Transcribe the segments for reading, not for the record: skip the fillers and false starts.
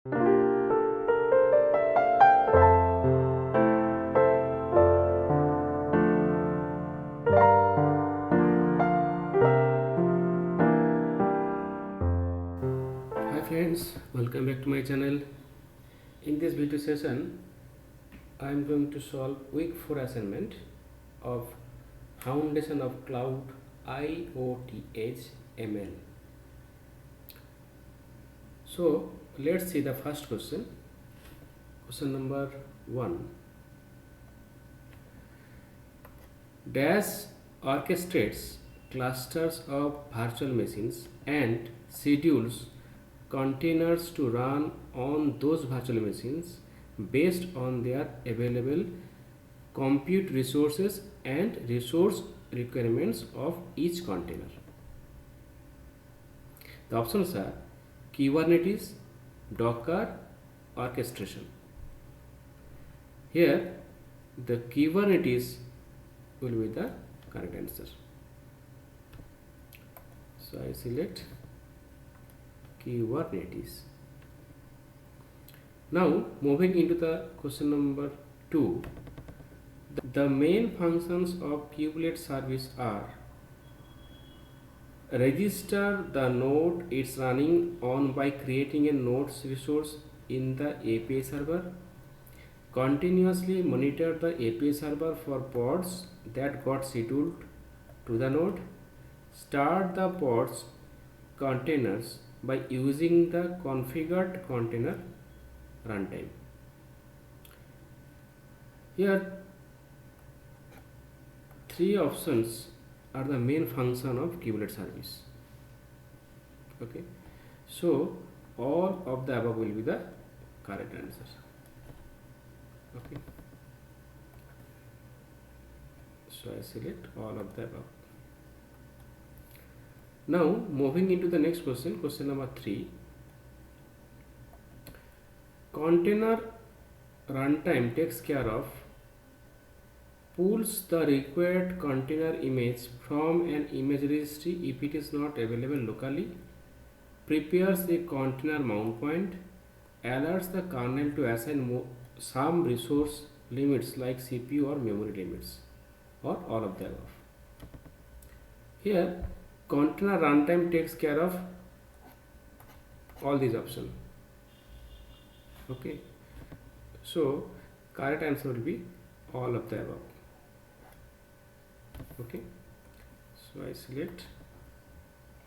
Hi friends, welcome back to my channel. In this video session, I am going to solve week 4 assignment of Foundation of Cloud IoT ML. So let's see the first question. Question number 1. Dash orchestrates clusters of virtual machines and schedules containers to run on those virtual machines based on their available compute resources and resource requirements of each container. The options are Kubernetes, Docker, orchestration. Here the Kubernetes will be the correct answer. So I select Kubernetes. Now moving into the question number 2. The main functions of kubelet service are register the node it's running on by creating a node's resource in the API server, continuously monitor the API server for pods that got scheduled to the node, start the pods containers by using the configured container runtime. Here, three options are the main function of kubelet service. Okay, so all of the above will be the correct answer. Okay, so I select all of the above. Now moving into the next question, question number 3. Container runtime takes care of pulls the required container image from an image registry if it is not available locally, prepares a container mount point, alerts the kernel to assign some resource limits like CPU or memory limits, or all of the above. Here container runtime takes care of all these options. Okay, so correct answer will be all of the above. Okay, so I select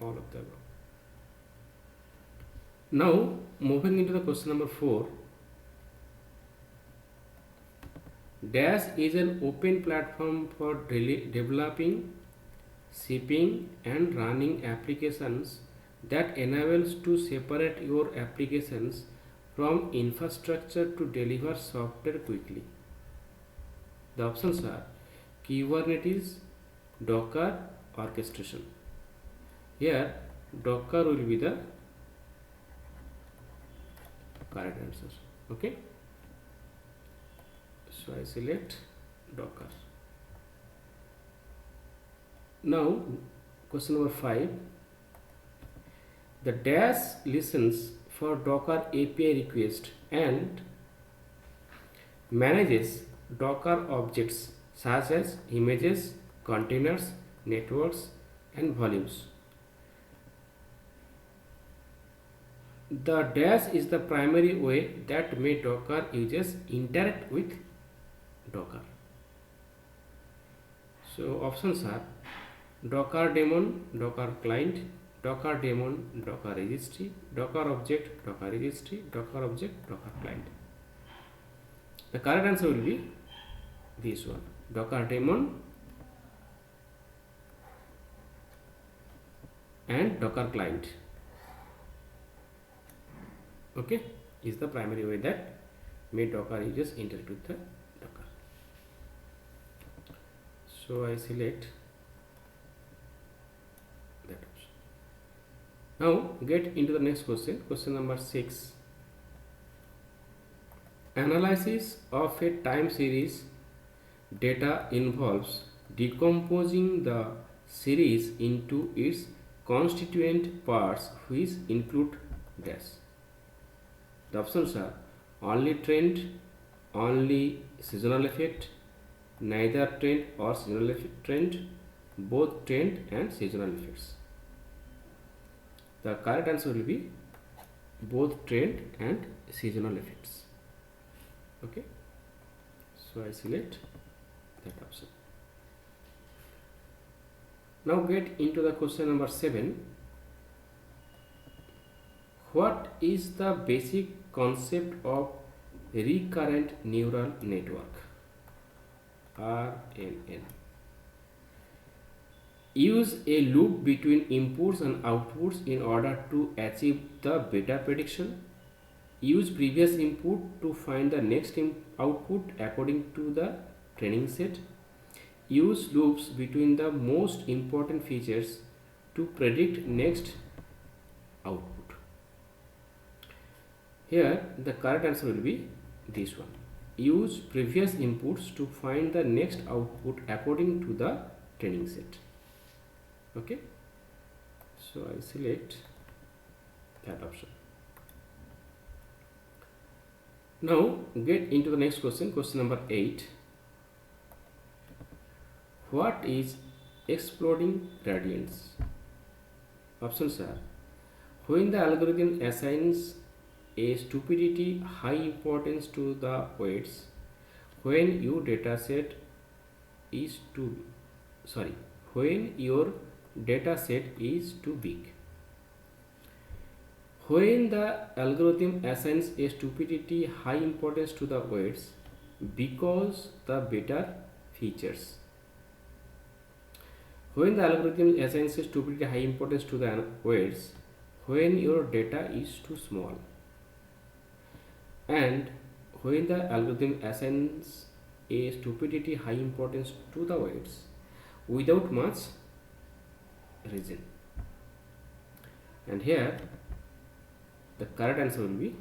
all of the above. Now moving into the question number 4. Dash is an open platform for developing, shipping and running applications that enables to separate your applications from infrastructure to deliver software quickly. The options are Kubernetes, Docker, orchestration. Here Docker will be the correct answer. Okay, so I select Docker. Now question number 5. The dash listens for Docker API request and manages Docker objects such as images, containers, networks and volumes. The dash is the primary way that may Docker users interact with Docker. So options are Docker daemon, Docker client, Docker daemon, Docker registry, Docker object, Docker registry, Docker object, Docker client. The correct answer will be this one, Docker daemon and Docker client. Okay, is the primary way that may Docker users interact with the Docker. So I select that option. Now get into the next question, question number 6. Analysis of a time series data involves decomposing the series into its constituent parts which include dash. The options are only trend, only seasonal effect, neither trend or seasonal trend, both trend and seasonal effects. The correct answer will be both trend and seasonal effects. Okay, so I select that option. Now get into the question number 7. What is the basic concept of recurrent neural network, RNN? Use a loop between inputs and outputs in order to achieve the beta prediction. Use previous input to find the next output according to the training set. Use loops between the most important features to predict next output. Here the correct answer will be this one. Use previous inputs to find the next output according to the training set. Okay, so I select that option. Now get into the next question, question number 8. What is exploding gradients? Options are: when the algorithm assigns a stupidity high importance to the weights, when your dataset is when your dataset is too big, when the algorithm assigns a stupidity high importance to the weights because the better features, when the algorithm assigns a stupidity high importance to the weights when your data is too small, and when the algorithm assigns a stupidity high importance to the weights without much reason. And here the correct answer will be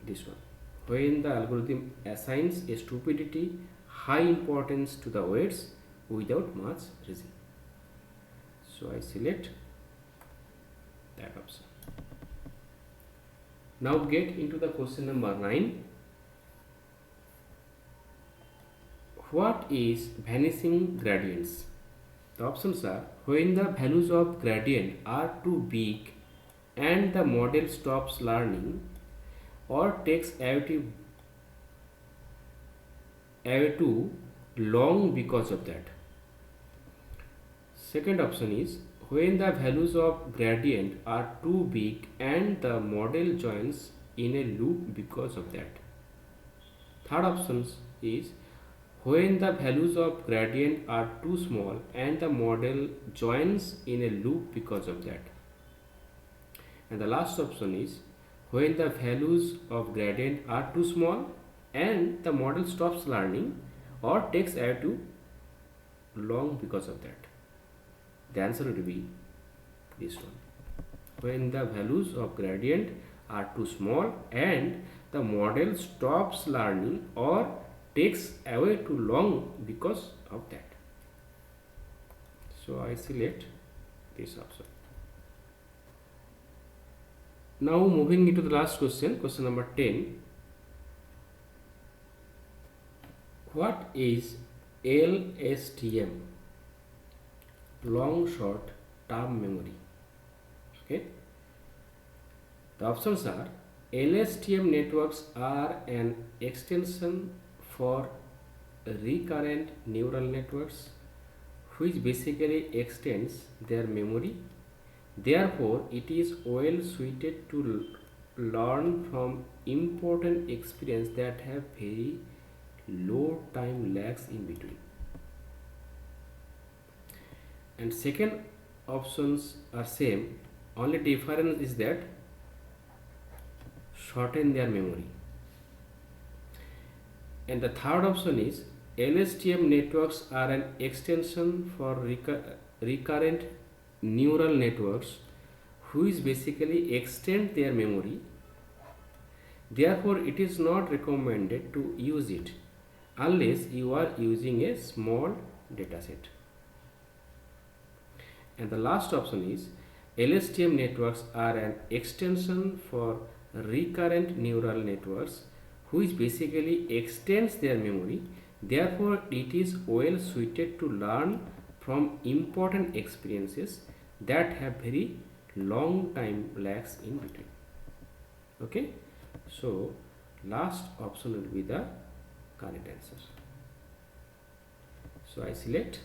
this one: when the algorithm assigns a stupidity high importance to the weights without much reason. So I select that option. Now get into the question number 9. What is vanishing gradients? The options are: when the values of gradient are too big and the model stops learning or takes IoT too long because of that. Second option is: when the values of gradient are too big and the model joins in a loop because of that. Third option is: when the values of gradient are too small and the model joins in a loop because of that. And the last option is: when the values of gradient are too small and the model stops learning or takes too long because of that. The answer will be this one: when the values of gradient are too small and the model stops learning or takes away too long because of that. So I select this option. Now moving into the last question, question number 10. What is LSTM? Long short term memory. Okay. The options are: LSTM networks are an extension for recurrent neural networks which basically extends their memory. Therefore, it is well suited to learn from important experience that have very low time lags in between. And second options are same, only difference is that shorten their memory. And the third option is: LSTM networks are an extension for recurrent neural networks which basically extend their memory. Therefore, it is not recommended to use it unless you are using a small dataset. And the last option is: LSTM networks are an extension for recurrent neural networks, which basically extends their memory. Therefore, it is well suited to learn from important experiences that have very long time lags in between. Okay, so last option will be the correct answer. So I select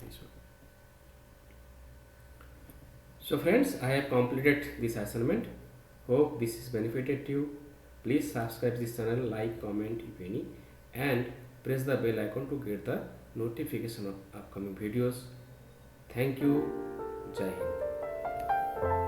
this one. So friends, I have completed this assignment. Hope this is benefited to you. Please subscribe this channel, like, comment if any, and press the bell icon to get the notification of upcoming videos. Thank you. Jai Hind.